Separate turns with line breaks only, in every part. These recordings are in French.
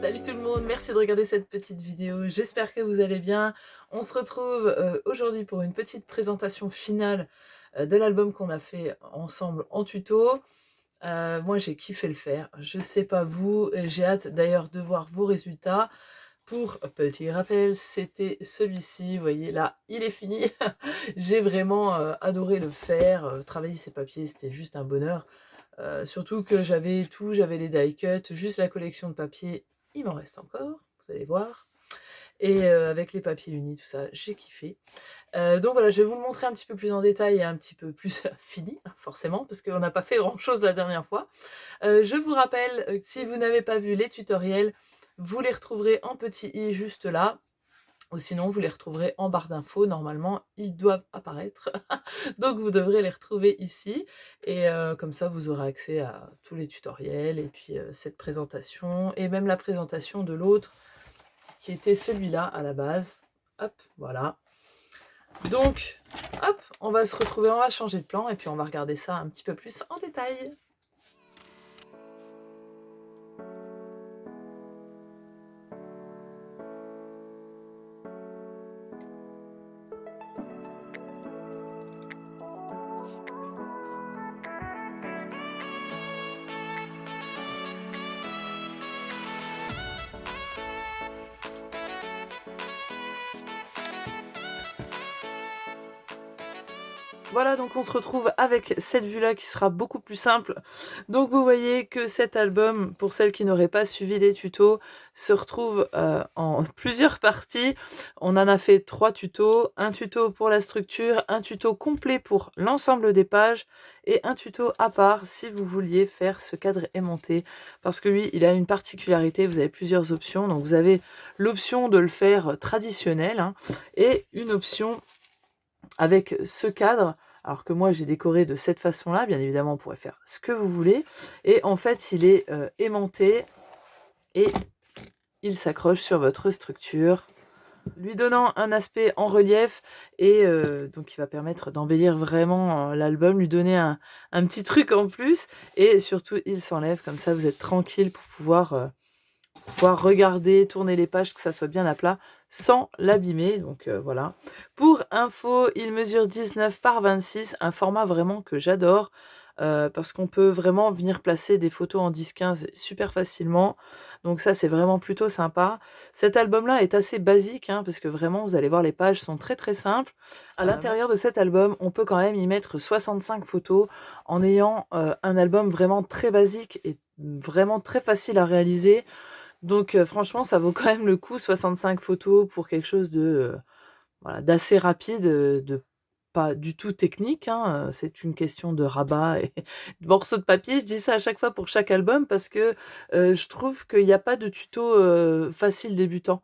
Salut tout le monde, merci de regarder cette petite vidéo, j'espère que vous allez bien. On se retrouve aujourd'hui pour une petite présentation finale de l'album qu'on a fait ensemble en tuto. Moi j'ai kiffé le faire, je sais pas vous, j'ai hâte d'ailleurs de voir vos résultats. Pour petit rappel, c'était celui-ci, vous voyez là, il est fini. J'ai vraiment adoré le faire, travailler ces papiers c'était juste un bonheur. Surtout que j'avais tout, j'avais les die cuts, juste la collection de papier, il m'en reste encore, vous allez voir. Et avec les papiers unis, tout ça, j'ai kiffé. Donc voilà, je vais vous le montrer un petit peu plus en détail et un petit peu plus fini, forcément, parce qu'on n'a pas fait grand chose la dernière fois. Je vous rappelle, si vous n'avez pas vu les tutoriels, vous les retrouverez en petit i juste là. Ou sinon, vous les retrouverez en barre d'infos. Normalement, ils doivent apparaître. Donc, vous devrez les retrouver ici. Et comme ça, vous aurez accès à tous les tutoriels et puis cette présentation. Et même la présentation de l'autre, qui était celui-là à la base. Hop, voilà. Donc, hop, on va se retrouver, on va changer de plan. Et puis, on va regarder ça un petit peu plus en détail. Voilà, donc on se retrouve avec cette vue-là qui sera beaucoup plus simple. Donc vous voyez que cet album, pour celles qui n'auraient pas suivi les tutos, se retrouve en plusieurs parties. On en a fait 3 tutos, un tuto pour la structure, un tuto complet pour l'ensemble des pages et un tuto à part si vous vouliez faire ce cadre aimanté. Parce que lui, il a une particularité, vous avez plusieurs options. Donc vous avez l'option de le faire traditionnel hein, et une option avec ce cadre, alors que moi j'ai décoré de cette façon-là, bien évidemment vous pourrez faire ce que vous voulez, et en fait il est aimanté et il s'accroche sur votre structure, lui donnant un aspect en relief et donc il va permettre d'embellir vraiment l'album, lui donner un petit truc en plus, et surtout il s'enlève, comme ça vous êtes tranquille pour pouvoir regarder, tourner les pages, que ça soit bien à plat, sans l'abîmer. Donc voilà. Pour info, il mesure 19 par 26, un format vraiment que j'adore, parce qu'on peut vraiment venir placer des photos en 10-15 super facilement. Donc ça, c'est vraiment plutôt sympa. Cet album-là est assez basique, hein, parce que vraiment, vous allez voir, les pages sont très très simples. À l'intérieur de cet album, on peut quand même y mettre 65 photos, en ayant un album vraiment très basique et vraiment très facile à réaliser. Donc franchement, ça vaut quand même le coup, 65 photos pour quelque chose de voilà, d'assez rapide, de pas du tout technique, hein, c'est une question de rabat et de morceaux de papier. Je dis ça à chaque fois pour chaque album parce que je trouve qu'il n'y a pas de tuto facile débutant.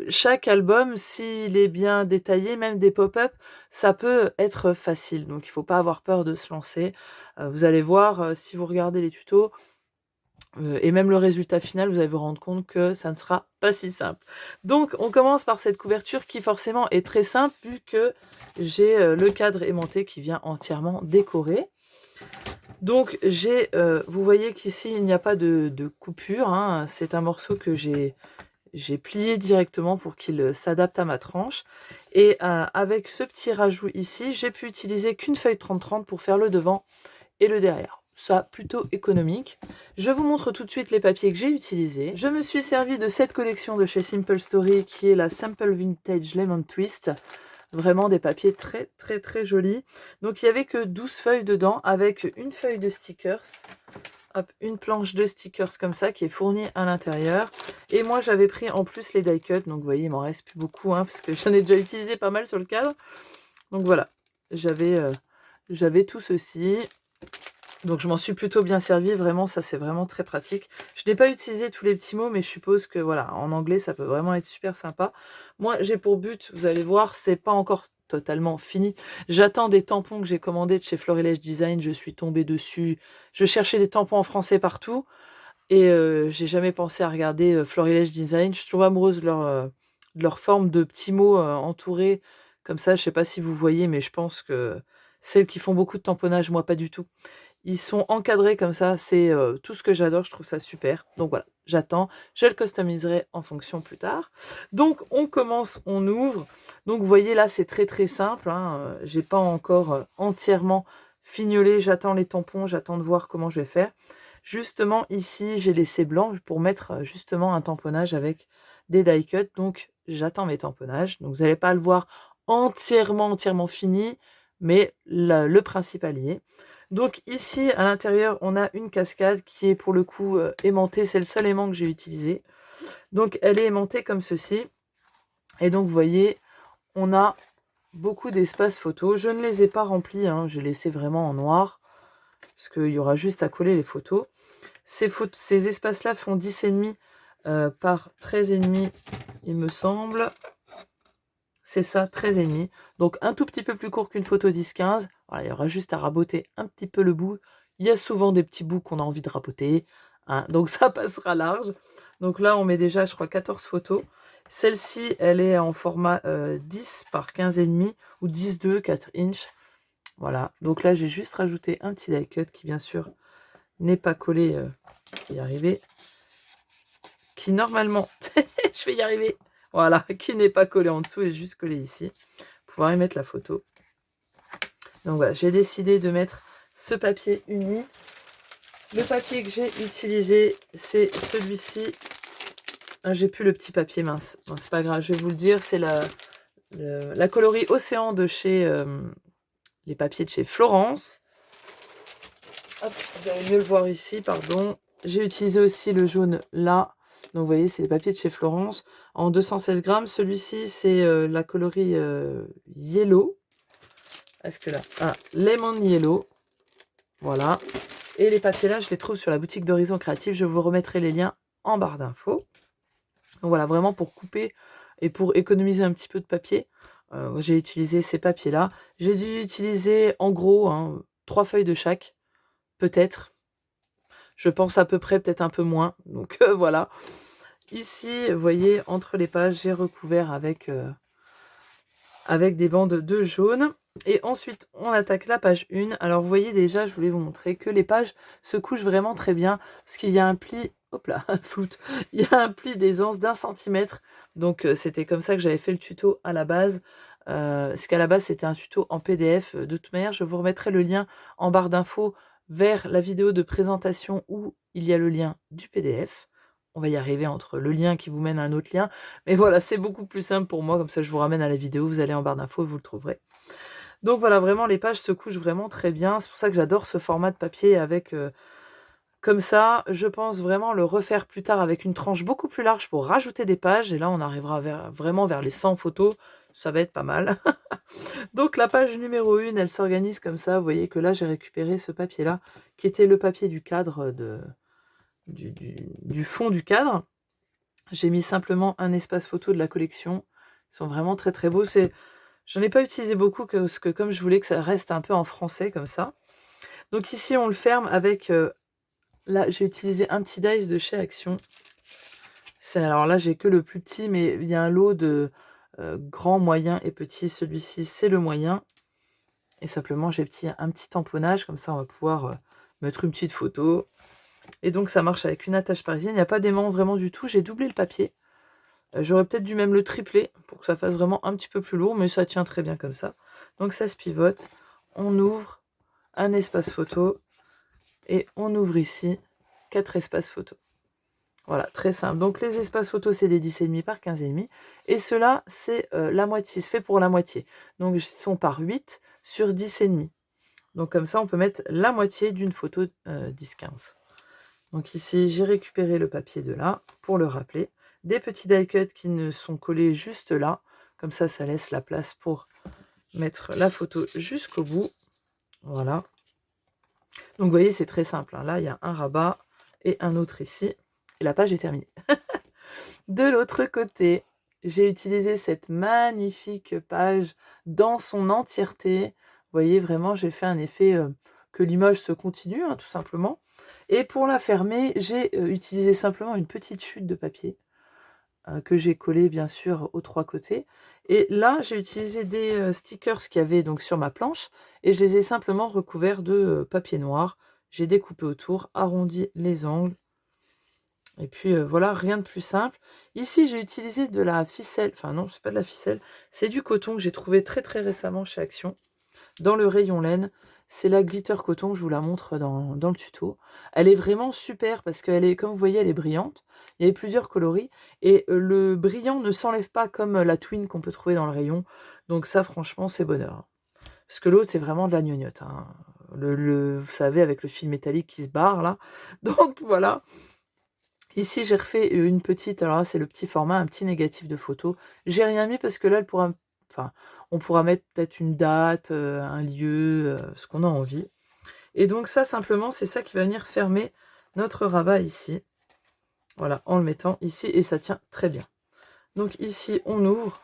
Chaque album, s'il est bien détaillé, même des pop-up, ça peut être facile. Donc il ne faut pas avoir peur de se lancer. Vous allez voir, si vous regardez les tutos, et même le résultat final, vous allez vous rendre compte que ça ne sera pas si simple. Donc on commence par cette couverture qui forcément est très simple vu que j'ai le cadre aimanté qui vient entièrement décoré. Donc vous voyez qu'ici il n'y a pas de coupure, hein. C'est un morceau que j'ai plié directement pour qu'il s'adapte à ma tranche. Et avec ce petit rajout ici, j'ai pu utiliser qu'une feuille 30-30 pour faire le devant et le derrière. Ça, plutôt économique. Je vous montre tout de suite les papiers que j'ai utilisés. Je me suis servi de cette collection de chez Simple Story qui est la Sample Vintage Lemon Twist. Vraiment des papiers très très très jolis. Donc il n'y avait que 12 feuilles dedans avec une feuille de stickers. Hop, une planche de stickers comme ça qui est fournie à l'intérieur. Et moi j'avais pris en plus les die cuts. Donc vous voyez, il m'en reste plus beaucoup hein, parce que j'en ai déjà utilisé pas mal sur le cadre. Donc voilà, j'avais tout ceci. Donc je m'en suis plutôt bien servi, vraiment, ça c'est vraiment très pratique. Je n'ai pas utilisé tous les petits mots, mais je suppose que voilà, en anglais ça peut vraiment être super sympa. Moi j'ai pour but, vous allez voir, c'est pas encore totalement fini. J'attends des tampons que j'ai commandés de chez Florilège Design, je suis tombée dessus. Je cherchais des tampons en français partout et j'ai jamais pensé à regarder Florilège Design. Je suis tombée amoureuse de leur forme de petits mots entourés comme ça. Je sais pas si vous voyez, mais je pense que celles qui font beaucoup de tamponnage, moi pas du tout. Ils sont encadrés comme ça, c'est tout ce que j'adore, je trouve ça super. Donc voilà, j'attends, je le customiserai en fonction plus tard. Donc on commence, on ouvre. Donc vous voyez là, c'est très très simple, hein. J'ai pas encore entièrement fignolé, j'attends les tampons, j'attends de voir comment je vais faire. Justement ici, j'ai laissé blanc pour mettre justement un tamponnage avec des die cuts. Donc j'attends mes tamponnages. Donc vous n'allez pas le voir entièrement fini, mais le principal y est. Donc ici, à l'intérieur, on a une cascade qui est pour le coup aimantée. C'est le seul aimant que j'ai utilisé. Donc elle est aimantée comme ceci. Et donc vous voyez, on a beaucoup d'espaces photos. Je ne les ai pas remplis, hein, j'ai laissé vraiment en noir, parce qu'il y aura juste à coller les photos. Ces espaces-là font 10,5 par 13,5, il me semble. C'est ça, 13,5. Donc un tout petit peu plus court qu'une photo 10-15. Voilà, il y aura juste à raboter un petit peu le bout. Il y a souvent des petits bouts qu'on a envie de raboter, hein, donc ça passera large. Donc là, on met déjà, je crois, 14 photos. Celle-ci, elle est en format 10 par 15,5 ou 10,2, 4 inches. Voilà, donc là, j'ai juste rajouté un petit die cut qui, bien sûr, n'est pas collé. Je vais y arriver. Qui, normalement, je vais y arriver. Voilà, qui n'est pas collé en dessous et juste collé ici. Pour pouvoir y mettre la photo. Donc voilà, j'ai décidé de mettre ce papier uni. Le papier que j'ai utilisé, c'est celui-ci. Ah, j'ai plus le petit papier mince. Bon, c'est pas grave, je vais vous le dire. C'est la coloris Océan de chez... les papiers de chez Florence. Hop, vous allez mieux le voir ici, pardon. J'ai utilisé aussi le jaune là. Donc vous voyez, c'est les papiers de chez Florence en 216 grammes. Celui-ci, c'est la coloris Yellow. Est-ce que là, Lemon Yellow. Voilà. Et les papiers là, je les trouve sur la boutique d'Horizon Créatif. Je vous remettrai les liens en barre d'infos. Donc voilà, vraiment pour couper et pour économiser un petit peu de papier, j'ai utilisé ces papiers là. J'ai dû utiliser en gros 3 feuilles de chaque, peut-être. Je pense à peu près, peut-être un peu moins. Donc voilà. Ici, vous voyez, entre les pages, j'ai recouvert avec des bandes de jaune. Et ensuite, on attaque la page 1. Alors, vous voyez déjà, je voulais vous montrer que les pages se couchent vraiment très bien. Parce qu'il y a un pli, hop là, floute. Il y a un pli d'aisance d'1 centimètre. Donc, c'était comme ça que j'avais fait le tuto à la base. Parce qu'à la base, c'était un tuto en PDF. De toute manière, je vous remettrai le lien en barre d'infos vers la vidéo de présentation où il y a le lien du PDF. On va y arriver entre le lien qui vous mène à un autre lien. Mais voilà, c'est beaucoup plus simple pour moi. Comme ça, je vous ramène à la vidéo. Vous allez en barre d'infos et vous le trouverez. Donc voilà, vraiment, les pages se couchent vraiment très bien. C'est pour ça que j'adore ce format de papier avec... comme ça, je pense vraiment le refaire plus tard avec une tranche beaucoup plus large pour rajouter des pages. Et là, on arrivera vraiment vers les 100 photos. Ça va être pas mal. Donc la page numéro 1, elle s'organise comme ça. Vous voyez que là, j'ai récupéré ce papier-là, qui était le papier du cadre, du fond du cadre. J'ai mis simplement un espace photo de la collection. Ils sont vraiment très très beaux. J'en ai pas utilisé beaucoup parce que comme je voulais que ça reste un peu en français comme ça. Donc ici, on le ferme avec... là, j'ai utilisé un petit dice de chez Action. Alors là, j'ai que le plus petit, mais il y a un lot de grand, moyen et petit. Celui-ci, c'est le moyen. Et simplement, j'ai un petit tamponnage. Comme ça, on va pouvoir mettre une petite photo. Et donc, ça marche avec une attache parisienne. Il n'y a pas d'aimant vraiment du tout. J'ai doublé le papier. J'aurais peut-être dû même le tripler pour que ça fasse vraiment un petit peu plus lourd. Mais ça tient très bien comme ça. Donc, ça se pivote. On ouvre un espace photo. Et on ouvre ici 4 espaces photos. Voilà, très simple. Donc les espaces photos, c'est des 10,5 par 15,5. Et ceux-là, c'est la moitié, c'est fait pour la moitié. Donc ils sont par 8 sur 10,5. Donc comme ça, on peut mettre la moitié d'une photo 10-15. Donc ici, j'ai récupéré le papier de là, pour le rappeler. Des petits die cuts qui ne sont collés juste là. Comme ça, ça laisse la place pour mettre la photo jusqu'au bout. Voilà. Donc vous voyez, c'est très simple. Hein. Là, il y a un rabat et un autre ici. Et la page est terminée. De l'autre côté, j'ai utilisé cette magnifique page dans son entièreté. Vous voyez, vraiment, j'ai fait un effet que l'image se continue, hein, tout simplement. Et pour la fermer, j'ai utilisé simplement une petite chute de papier que j'ai collé, bien sûr, aux 3 côtés. Et là, j'ai utilisé des stickers qu'il y avait donc sur ma planche et je les ai simplement recouverts de papier noir. j'ai découpé autour, arrondi les angles. Et puis voilà, rien de plus simple. Ici, j'ai utilisé de la ficelle. Enfin non, c'est pas de la ficelle. C'est du coton que j'ai trouvé très très récemment chez Action. Dans le rayon laine. C'est la glitter coton, je vous la montre dans le tuto. Elle est vraiment super parce qu'elle est, comme vous voyez, elle est brillante. Il y a plusieurs coloris. Et le brillant ne s'enlève pas comme la twin qu'on peut trouver dans le rayon. Donc ça, franchement, c'est bonheur. Parce que l'autre, c'est vraiment de la gnognotte. Hein. Vous savez, avec le fil métallique qui se barre là. Donc voilà. Ici, j'ai refait une petite, alors là, c'est le petit format, un petit négatif de photo. J'ai rien mis parce que là, enfin, on pourra mettre peut-être une date, un lieu, ce qu'on a envie. Et donc ça, simplement, c'est ça qui va venir fermer notre rabat ici. Voilà, en le mettant ici, et ça tient très bien. Donc ici, on ouvre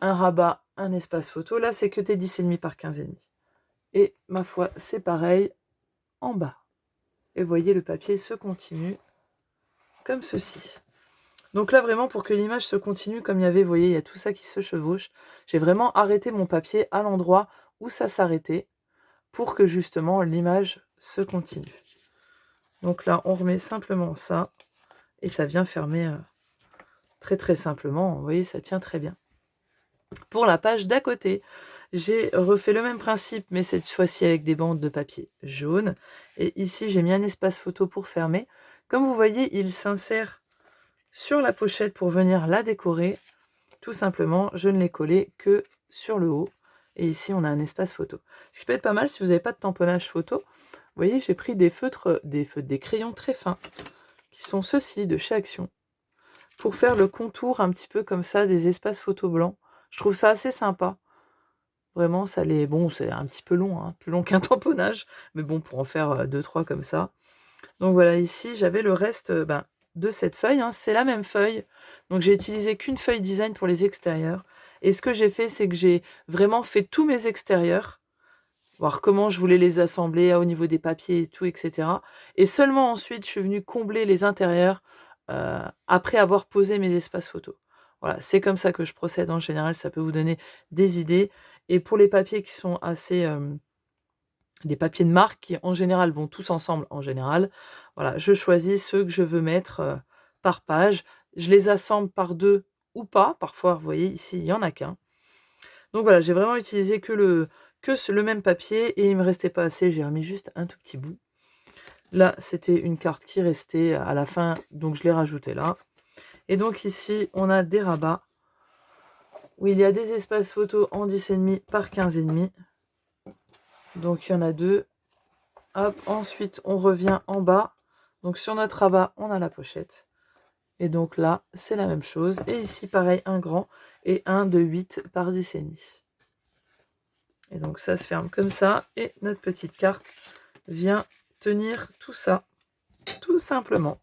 un rabat, un espace photo. Là, c'est que des 10,5 par 15,5. Et ma foi, c'est pareil en bas. Et vous voyez, le papier se continue comme ceci. Donc là, vraiment, pour que l'image se continue comme il y avait, vous voyez, il y a tout ça qui se chevauche. J'ai vraiment arrêté mon papier à l'endroit où ça s'arrêtait pour que justement l'image se continue. Donc là, on remet simplement ça et ça vient fermer très très simplement. Vous voyez, ça tient très bien. Pour la page d'à côté, j'ai refait le même principe, mais cette fois-ci avec des bandes de papier jaune. Et ici, j'ai mis un espace photo pour fermer. Comme vous voyez, il s'insère sur la pochette pour venir la décorer. Tout simplement, je ne l'ai collé que sur le haut. Et ici, on a un espace photo. Ce qui peut être pas mal si vous n'avez pas de tamponnage photo. Vous voyez, j'ai pris des feutres, des crayons très fins, qui sont ceux-ci de chez Action, pour faire le contour un petit peu comme ça des espaces photo blancs. Je trouve ça assez sympa. Vraiment, ça l'est. Bon, c'est un petit peu long, hein, plus long qu'un tamponnage, mais bon, pour en faire 2-3 comme ça. Donc voilà, ici, j'avais le reste de cette feuille. Hein, c'est la même feuille. Donc j'ai utilisé qu'une feuille design pour les extérieurs. Et ce que j'ai fait, c'est que j'ai vraiment fait tous mes extérieurs, voir comment je voulais les assembler au niveau des papiers et tout, etc. Et seulement ensuite, je suis venue combler les intérieurs après avoir posé mes espaces photos. Voilà, c'est comme ça que je procède en général, ça peut vous donner des idées. Et pour les papiers qui sont assez... des papiers de marque qui en général vont tous ensemble en général, voilà, je choisis ceux que je veux mettre par page. Je les assemble par deux ou pas. Parfois, vous voyez, ici, il n'y en a qu'un. Donc voilà, j'ai vraiment utilisé que le même papier et il me restait pas assez. J'ai remis juste un tout petit bout. Là, c'était une carte qui restait à la fin, donc je l'ai rajoutée là. Et donc ici, on a des rabats où il y a des espaces photos en 10,5 par 15,5. Donc il y en a deux. Hop, ensuite, on revient en bas. Donc sur notre rabat, on a la pochette. Et donc là, c'est la même chose. Et ici, pareil, un grand et un de 8 par 10,5. Et donc ça se ferme comme ça. Et notre petite carte vient tenir tout ça, tout simplement.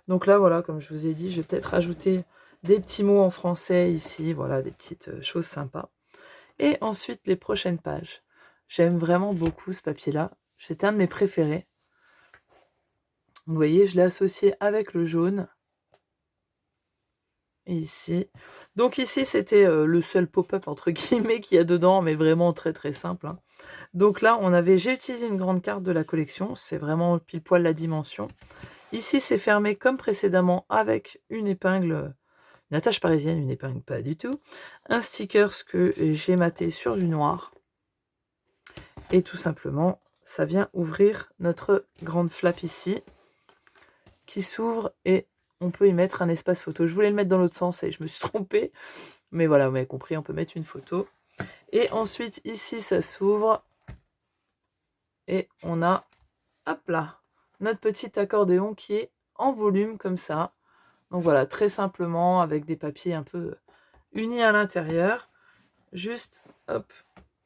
Donc là, voilà, comme je vous ai dit, je vais peut-être rajouter des petits mots en français ici. Voilà, des petites choses sympas. Et ensuite, les prochaines pages. J'aime vraiment beaucoup ce papier-là. C'est un de mes préférés. Vous voyez, je l'ai associé avec le jaune. Et ici. Donc ici, c'était le seul pop-up, entre guillemets, qu'il y a dedans, mais vraiment très très simple. Hein. Donc là, j'ai utilisé une grande carte de la collection. C'est vraiment pile poil la dimension. Ici, c'est fermé comme précédemment avec une épingle, une attache parisienne, une épingle pas du tout. Un sticker que j'ai maté sur du noir. Et tout simplement, ça vient ouvrir notre grande flappe ici, qui s'ouvre et on peut y mettre un espace photo. Je voulais le mettre dans l'autre sens et je me suis trompée. Mais voilà, vous m'avez compris, on peut mettre une photo. Et ensuite, ici, ça s'ouvre. Et on a, hop là, notre petit accordéon qui est en volume comme ça. Donc voilà, très simplement, avec des papiers un peu unis à l'intérieur. Juste, hop,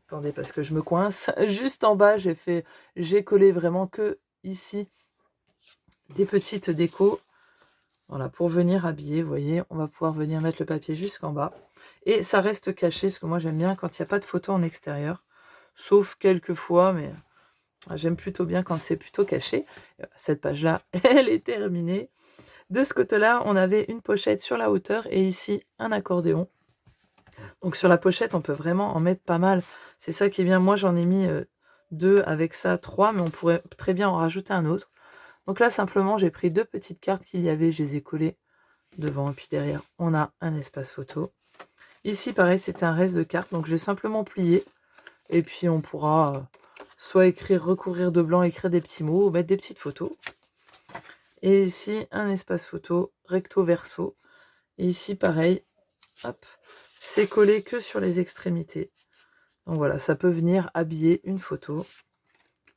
attendez parce que je me coince. Juste en bas, j'ai collé vraiment que ici des petites décos. Voilà, pour venir habiller, vous voyez, on va pouvoir venir mettre le papier jusqu'en bas. Et ça reste caché, ce que moi j'aime bien quand il n'y a pas de photo en extérieur. Sauf quelques fois, mais j'aime plutôt bien quand c'est plutôt caché. Cette page-là, elle est terminée. De ce côté-là, on avait une pochette sur la hauteur et ici, un accordéon. Donc sur la pochette, on peut vraiment en mettre pas mal. C'est ça qui est bien. Moi, j'en ai mis 2 avec ça, 3, mais on pourrait très bien en rajouter un autre. Donc là, simplement, j'ai pris 2 petites cartes qu'il y avait, je les ai collées devant, et puis derrière, on a un espace photo. Ici, pareil, c'était un reste de cartes, donc j'ai simplement plié, et puis on pourra soit écrire, recouvrir de blanc, écrire des petits mots, ou mettre des petites photos. Et ici, un espace photo, recto verso. Et ici, pareil, hop, c'est collé que sur les extrémités. Donc voilà, ça peut venir habiller une photo. Vous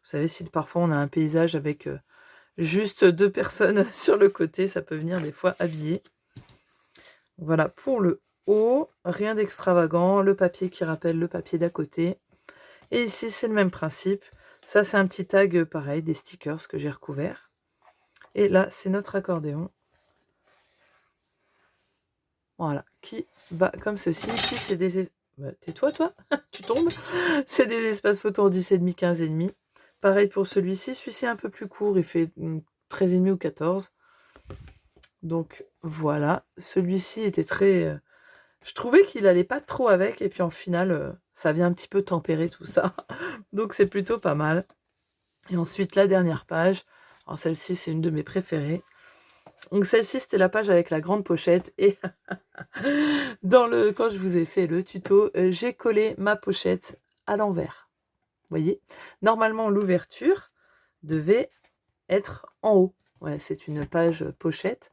savez, si parfois on a un paysage avec juste 2 personnes sur le côté, ça peut venir des fois habiller. Voilà, pour le haut, rien d'extravagant, le papier qui rappelle le papier d'à côté. Et ici, c'est le même principe. Ça, c'est un petit tag, pareil, des stickers que j'ai recouvert. Et là, c'est notre accordéon. Voilà, qui va comme ceci. Ici, c'est des... Bah, tais-toi, toi, tu tombes. C'est des espaces photos en 10,5, 15,5. Pareil pour celui-ci. Celui-ci est un peu plus court, il fait 13,5 ou 14. Donc, voilà. Celui-ci était très... Je trouvais qu'il allait pas trop avec, et puis en final, ça vient un petit peu tempérer tout ça. Donc, c'est plutôt pas mal. Et ensuite, la dernière page. Alors, celle-ci, c'est une de mes préférées. Donc, celle-ci, c'était la page avec la grande pochette. Et quand je vous ai fait le tuto, j'ai collé ma pochette à l'envers. Vous voyez, normalement, l'ouverture devait être en haut. Ouais, c'est une page pochette.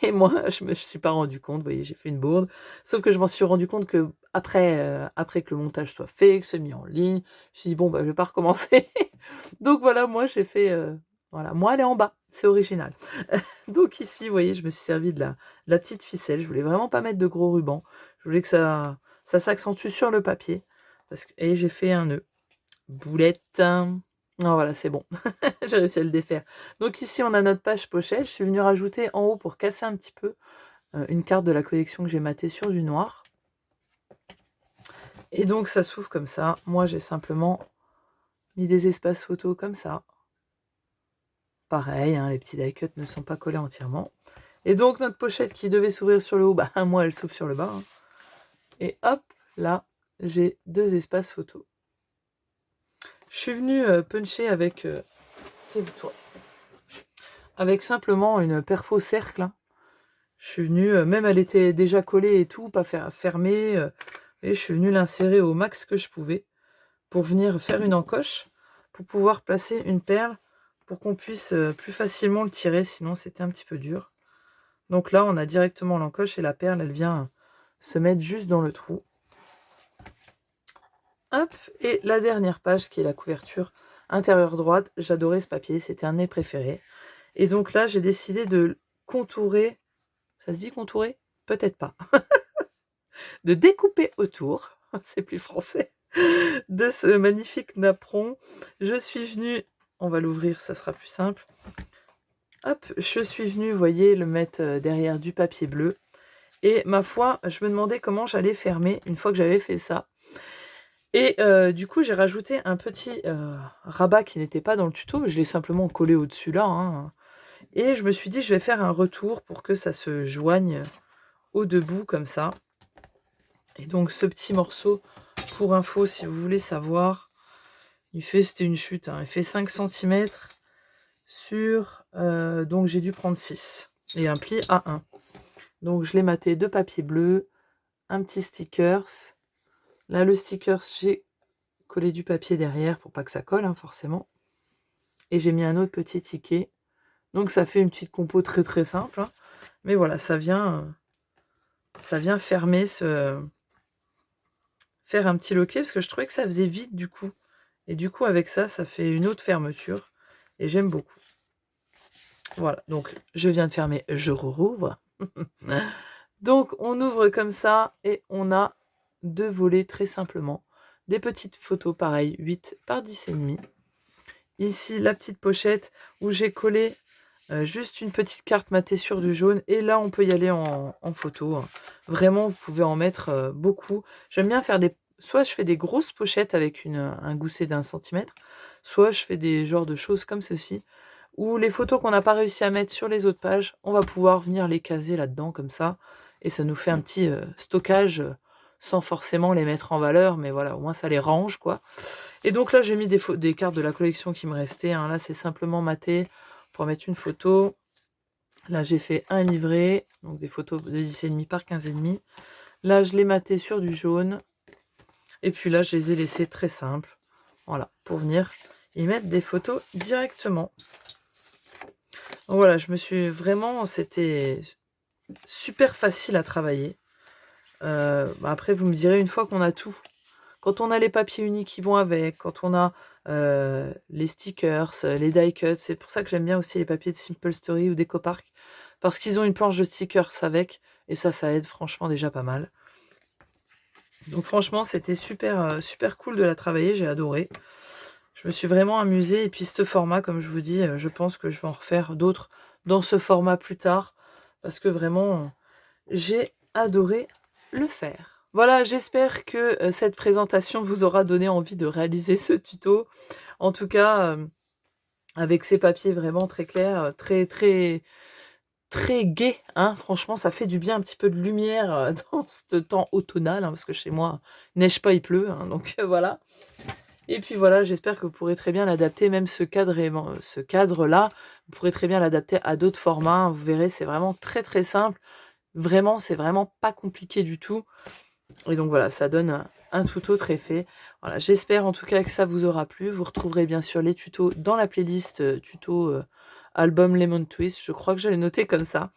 Et moi, je me suis pas rendu compte. Vous voyez, j'ai fait une bourde. Sauf que je m'en suis rendu compte que après que le montage soit fait, que c'est mis en ligne, je me suis dit, bon, bah, je vais pas recommencer. Donc voilà, moi, j'ai fait... voilà, moi, elle est en bas. C'est original. Donc ici, vous voyez, je me suis servi de la petite ficelle. Je voulais vraiment pas mettre de gros ruban. Je voulais que ça s'accentue sur le papier. Et j'ai fait un nœud. Boulette. Non, voilà, c'est bon. J'ai réussi à le défaire. Donc ici, on a notre page pochette. Je suis venue rajouter en haut pour casser un petit peu une carte de la collection que j'ai matée sur du noir. Et donc, ça s'ouvre comme ça. Moi, j'ai simplement mis des espaces photos comme ça. Pareil, hein, les petits die cuts ne sont pas collés entièrement. Et donc, notre pochette qui devait s'ouvrir sur le haut, bah, moi, elle s'ouvre sur le bas. Hein. Et hop, là, j'ai 2 espaces photos. Je suis venue puncher avec... Tiens-toi. Avec simplement une perfo cercle. Hein. Je suis venue, même elle était déjà collée et tout, pas fermée. Et je suis venue l'insérer au max que je pouvais pour venir faire une encoche, pour pouvoir placer une perle, pour qu'on puisse plus facilement le tirer, sinon c'était un petit peu dur. Donc là, on a directement l'encoche et la perle, elle vient se mettre juste dans le trou. Hop, et la dernière page qui est la couverture intérieure droite. J'adorais ce papier, c'était un de mes préférés. Et donc là, j'ai décidé de contourer. Ça se dit contourer? Peut-être pas. De découper autour, c'est plus français, de ce magnifique napperon. Je suis venue, on va l'ouvrir, ça sera plus simple. Hop, je suis venue, vous voyez, le mettre derrière du papier bleu. Et ma foi, je me demandais comment j'allais fermer une fois que j'avais fait ça. Et du coup, j'ai rajouté un petit rabat qui n'était pas dans le tuto, mais je l'ai simplement collé au-dessus là. Hein. Et je me suis dit, je vais faire un retour pour que ça se joigne au debout comme ça. Et donc, ce petit morceau, pour info, si vous voulez savoir, c'était une chute, hein, il fait 5 cm sur... donc, j'ai dû prendre 6 et un pli A1. Donc, je l'ai maté de papier bleu, un petit stickers. Là, le stickers, j'ai collé du papier derrière pour pas que ça colle, hein, forcément. Et j'ai mis un autre petit ticket. Donc, ça fait une petite compo très très simple. Hein. Mais voilà, ça vient fermer faire un petit loquet parce que je trouvais que ça faisait vide du coup. Et du coup, avec ça, ça fait une autre fermeture. Et j'aime beaucoup. Voilà, donc je viens de fermer, je rouvre. Donc, on ouvre comme ça et on a 2 volets très simplement. Des petites photos pareilles, 8 par 10,5. Ici, la petite pochette où j'ai collé juste une petite carte matée sur du jaune. Et là, on peut y aller en photo. Hein. Vraiment, vous pouvez en mettre beaucoup. J'aime bien faire soit je fais des grosses pochettes avec un gousset d'1 centimètre, soit je fais des genres de choses comme ceci, où les photos qu'on n'a pas réussi à mettre sur les autres pages, on va pouvoir venir les caser là-dedans comme ça. Et ça nous fait un petit stockage sans forcément les mettre en valeur. Mais voilà, au moins ça les range, quoi. Et donc là, j'ai mis des cartes de la collection qui me restaient. Hein. Là, c'est simplement maté pour mettre une photo. Là, j'ai fait un livret, donc des photos de 10,5 par 15,5. Là, je l'ai maté sur du jaune. Et puis là, je les ai laissés très simples. Voilà, pour venir y mettre des photos directement. Donc voilà, je me suis vraiment... C'était super facile à travailler. Après, vous me direz, une fois qu'on a tout, quand on a les papiers unis qui vont avec, quand on a les stickers, les die cuts, c'est pour ça que j'aime bien aussi les papiers de Simple Story ou d'EcoPark, parce qu'ils ont une planche de stickers avec, et ça aide franchement déjà pas mal. Donc franchement, c'était super, super cool de la travailler, j'ai adoré. Je me suis vraiment amusée, et puis ce format, comme je vous dis, je pense que je vais en refaire d'autres dans ce format plus tard, parce que vraiment, j'ai adoré le faire. Voilà, j'espère que cette présentation vous aura donné envie de réaliser ce tuto. En tout cas, avec ces papiers vraiment très clairs, très très très gai, hein. Franchement, ça fait du bien, un petit peu de lumière dans ce temps automnal, hein, parce que chez moi, il neige pas, il pleut, hein, donc voilà. Et puis voilà, j'espère que vous pourrez très bien l'adapter, même ce cadre-là, vous pourrez très bien l'adapter à d'autres formats. Vous verrez, c'est vraiment très très simple. Vraiment, c'est vraiment pas compliqué du tout. Et donc voilà, ça donne un tout autre effet. Voilà, j'espère en tout cas que ça vous aura plu. Vous retrouverez bien sûr les tutos dans la playlist tuto album Lemon Twist. Je crois que je l'ai noté comme ça.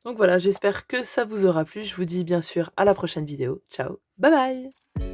Donc voilà, j'espère que ça vous aura plu. Je vous dis bien sûr à la prochaine vidéo. Ciao, bye bye!